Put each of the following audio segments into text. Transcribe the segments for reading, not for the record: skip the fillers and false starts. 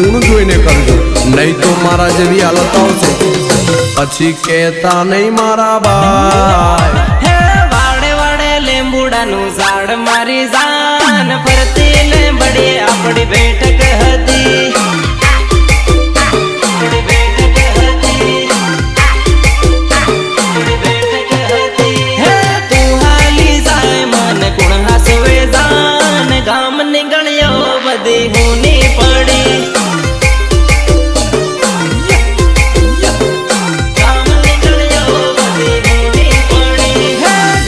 ગુણ જોઈને કરજો, નહીં તો મારા જેવી હાલત આવશે પછી કહેતા નહીં મારા ભાઈ. હે વાડે વાડે લીંબુડાનું ઝાડ મારી જાન ફરતી લીંબડી આપણી બેઠક હતી. ગામ ની ગણ્યો બધી હોની પડી. ગામ ની ગણ્યો બધી હોની પડી.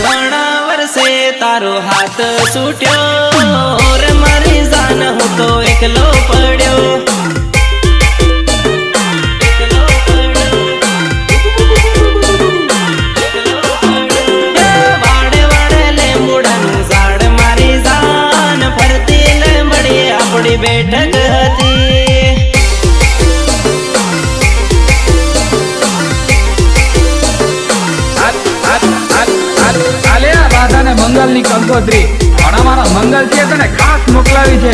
ઘણા વર્ષે તારો હાથ છૂટ્યો રે મારી જાન હું તો એકલો પડ્યો. બેઠક હતી. મંગલ ની કંકોત્રી પણ અમારા મંગલ છે તને ખાસ મોકલાવી છે.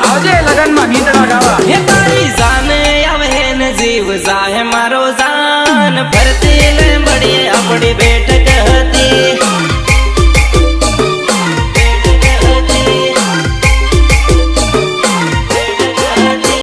આવજે લગન માં ગીતડા ગાવા. હે તારી જાને આવે ને જીવ જાહે મારો જાન ફરતી લીંબડી આપણી બેઠક હતી.